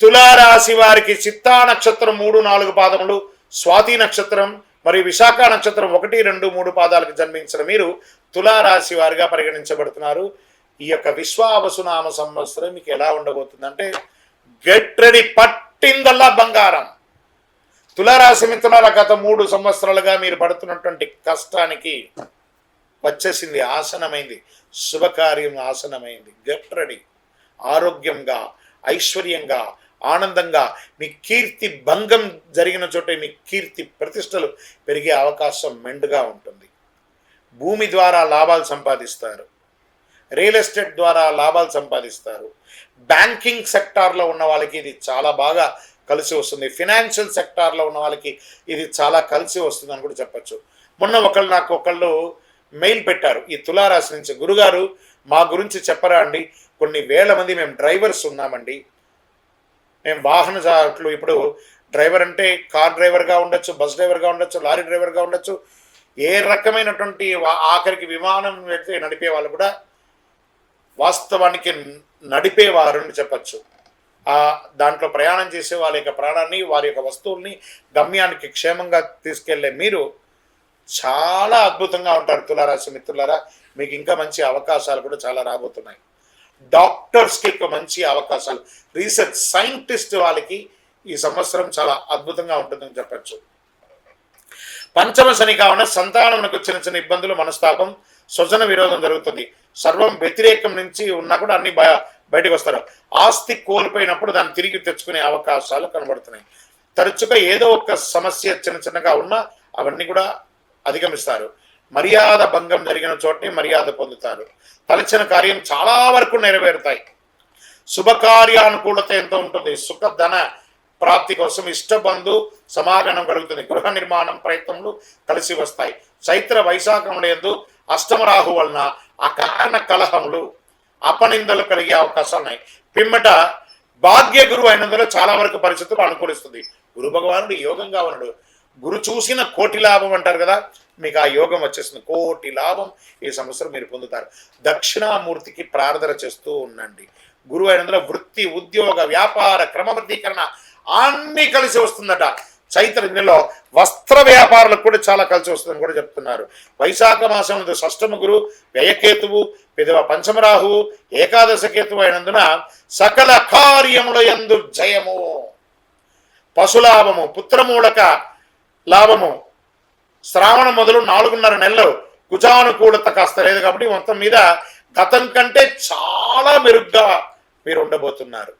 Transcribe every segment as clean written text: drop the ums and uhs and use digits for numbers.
తులారాశి వారికి చిత్తా నక్షత్రం 3-4 పాదములు, స్వాతి నక్షత్రం మరియు విశాఖ నక్షత్రం 1-2-3 పాదాలకు జన్మించిన మీరు తులారాశి వారిగా పరిగణించబడుతున్నారు. ఈ యొక్క విశ్వావసునామ సంవత్సరం మీకు ఎలా ఉండబోతుందంటే గెట్ రెడీ, పట్టిందల్లా బంగారం. తులారాశి మిత్రుల గత 3 సంవత్సరాలుగా మీరు పడుతున్నటువంటి కష్టానికి వచ్చేసింది, ఆసనమైంది, శుభకార్యం ఆసనమైంది. Get ready. ఆరోగ్యంగా, ఐశ్వర్యంగా, ఆనందంగా, మీ కీర్తి భంగం జరిగిన చోటే మీ కీర్తి ప్రతిష్టలు పెరిగే అవకాశం మెండుగా ఉంటుంది. భూమి ద్వారా లాభాలు సంపాదిస్తారు, రియల్ ఎస్టేట్ ద్వారా లాభాలు సంపాదిస్తారు. బ్యాంకింగ్ సెక్టార్లో ఉన్న వాళ్ళకి ఇది చాలా బాగా కలిసి వస్తుంది. ఫినాన్షియల్ సెక్టార్లో ఉన్న వాళ్ళకి ఇది చాలా కలిసి వస్తుందని కూడా చెప్పచ్చు. మొన్న నాకు ఒకళ్ళు మెయిల్ పెట్టారు ఈ తులారాశి నుంచి, గురుగారు మా గురించి చెప్పరా అండి, కొన్ని వేల మంది మేము డ్రైవర్స్ ఉన్నామండి, మేము వాహన చాలకులు. ఇప్పుడు డ్రైవర్ అంటే కార్ డ్రైవర్గా ఉండొచ్చు, బస్ డ్రైవర్గా ఉండొచ్చు, లారీ డ్రైవర్గా ఉండొచ్చు, ఏ రకమైనటువంటి ఆఖరికి విమానం పెడితే నడిపే వాళ్ళు కూడా వాస్తవానికి నడిపేవారు అని చెప్పచ్చు. దాంట్లో ప్రయాణం చేసే వాళ్ళ యొక్క ప్రాణాన్ని, వారి యొక్క వస్తువుల్ని గమ్యానికి క్షేమంగా తీసుకెళ్లే మీరు చాలా అద్భుతంగా ఉంటారు తులారాశి మిత్రులారా. మీకు ఇంకా మంచి అవకాశాలు కూడా చాలా రాబోతున్నాయి. డాక్టర్స్కి మంచి అవకాశాలు, రీసెర్చ్ సైంటిస్ట్ వాళ్ళకి ఈ సంవత్సరం చాలా అద్భుతంగా ఉంటుందని చెప్పచ్చు. పంచమ శని కావున సంతానమునకు చిన్న చిన్న ఇబ్బందులు, మనస్తాపం, స్వజన విరోధం జరుగుతుంది. సర్వం వ్యతిరేకం నుంచి ఉన్నా కూడా అన్ని బయటకు వస్తారు. ఆస్తి కోల్పోయినప్పుడు దాన్ని తిరిగి తెచ్చుకునే అవకాశాలు కనబడుతున్నాయి. తరచుగా ఏదో ఒక సమస్య చిన్న చిన్నగా ఉన్నా అవన్నీ కూడా అధిగమిస్తారు. మర్యాద భంగం జరిగిన చోటే మర్యాద పొందుతారు. తలచిన కార్యం చాలా వరకు నెరవేరుతాయి. శుభకార్యానుకూలత ఎంత ఉంటుంది. సుఖధన ప్రాప్తి కోసం ఇష్టబంధు సమాగమనం కలుగుతుంది. గృహ నిర్మాణం ప్రయత్నములు కలిసి వస్తాయి. చైత్ర వైశాఖముల యందు అష్టమరాహు వలన అకారణ కలహములు, అపనిందలు కలిగే అవకాశాలు ఉన్నాయి. పిమ్మట భాగ్య గురువు అయినందులో చాలా వరకు పరిస్థితులు అనుకూలిస్తుంది. గురు భగవానుడు యోగంగా ఉన్నాడు. గురు చూసిన కోటి లాభం అంటారు కదా, మీకు ఆ యోగం వచ్చేస్తుంది. కోటి లాభం ఈ సంవత్సరం మీరు పొందుతారు. దక్షిణామూర్తికి ప్రార్థన చేస్తూ ఉండండి. గురువు అయినందులో వృత్తి, ఉద్యోగ, వ్యాపార క్రమబద్ధీకరణ అన్నీ కలిసి వస్తుందట. చైత్ర నెలలో వస్త్ర వ్యాపారులకు కూడా చాలా కలిసి వస్తుందని కూడా చెప్తున్నారు. వైశాఖ మాసం షష్టమ గురు, వ్యయకేతువు, పెదవ పంచమరాహువు, ఏకాదశ కేతువు అయినందున సకల కార్యముల యందు జయము, పశులాభము, పుత్రమూలక లాభము. శ్రావణం మొదలు 4.5 నెలలు కుజానుకూలత కాస్త లేదు కాబట్టి మొత్తం మీద గతం కంటే చాలా మెరుగ్గా మీరు ఉండబోతున్నారు.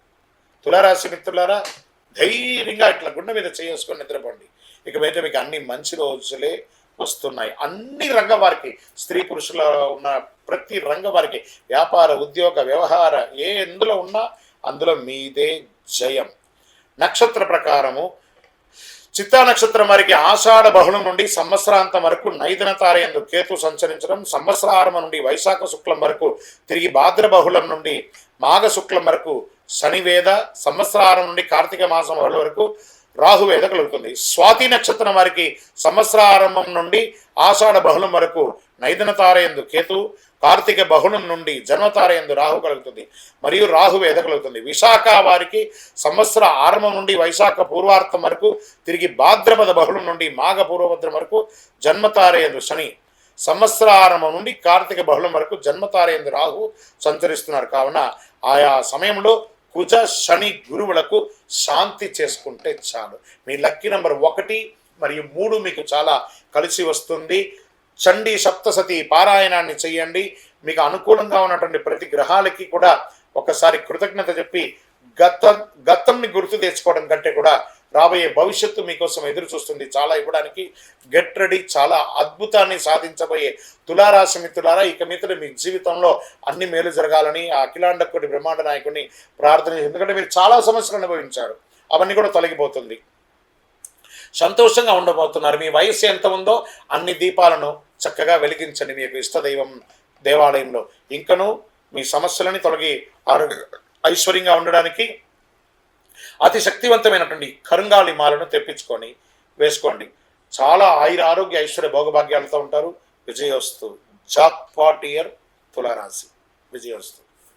తులారాశి మిత్రులారా, ధైర్యంగా ఇట్లా గుండె మీద చేసుకొని నిద్రపోండి. ఇక మీద మీకు అన్ని మంచి రోజులే వస్తున్నాయి. అన్ని రంగం వారికి, స్త్రీ పురుషుల ఉన్న ప్రతి రంగం వారికి, వ్యాపార, ఉద్యోగ, వ్యవహార ఎందులో ఉన్నా అందులో మీదే జయం. నక్షత్ర ప్రకారము చిత్తా నక్షత్రం వారికి ఆషాఢ బహుళం నుండి సంవత్సరాంతం వరకు నైదన తారయందు కేతు సంచరించడం, సంవత్సరారం నుండి వైశాఖ శుక్లం వరకు తిరిగి భాద్ర బహుళం నుండి మాఘ శుక్లం వరకు శనివేద, సంవత్సరారం నుండి కార్తీక మాసం వరకు రాహువేద కలుగుతుంది. స్వాతి నక్షత్రం వారికి సంవత్సరారంభం నుండి ఆషాఢ బహుళం వరకు నైదన తారయందు కేతు, కార్తీక బహుళం నుండి జన్మతారయందు రాహు కలుగుతుంది మరియు రాహువేద కలుగుతుంది. విశాఖ వారికి సంవత్సర ఆరంభం నుండి వైశాఖ పూర్వార్థం వరకు తిరిగి భాద్రపద బహుళం నుండి మాఘ పూర్వభద్రం వరకు జన్మతారయందు శని, సంవత్సరారంభం నుండి కార్తీక బహుళం వరకు జన్మతారయందు రాహు సంచరిస్తున్నారు. కావున ఆయా సమయంలో కుజ శని గురువులకు శాంతి చేసుకుంటే చాలు. మీ లక్కీ నెంబర్ 1 మరియు 3 మీకు చాలా కలిసి వస్తుంది. చండీ సప్తసతి పారాయణాన్ని చెయ్యండి. మీకు అనుకూలంగా ఉన్నటువంటి ప్రతి గ్రహాలకి కూడా ఒకసారి కృతజ్ఞత చెప్పి గతంని గుర్తు తెచ్చుకోవడం కంటే కూడా రాబోయే భవిష్యత్తు మీకోసం ఎదురు చూస్తుంది. చాలా ఇవ్వడానికి గెట్ రెడీ. చాలా అద్భుతాన్ని సాధించబోయే తులారాశి మిత్రులారా, ఇక మీదట మీ జీవితంలో అన్ని మేలు జరగాలని ఆ అఖిలాండ కోటి బ్రహ్మాండ నాయకుడిని ప్రార్థన. ఎందుకంటే మీరు చాలా సమస్యలు అనుభవించారు, అవన్నీ కూడా తొలగిపోతుంది. సంతోషంగా ఉండబోతున్నారు. మీ వయస్సు ఎంత ఉందో అన్ని దీపాలను చక్కగా వెలిగించండి మీ యొక్క ఇష్టదైవం దేవాలయంలో. ఇంకనూ మీ సమస్యలని తొలగి ఐశ్వర్యంగా ఉండడానికి అతి శక్తివంతమైనటువంటి కరుంగాలి మాలను తెప్పించుకొని వేసుకోండి. చాలా ఆరోగ్య ఐశ్వర్య భోగభాగ్యాలతో ఉంటారు. విజయోస్తు. జాక్పాట్ ఇయర్ తులారాశి. విజయోస్తు.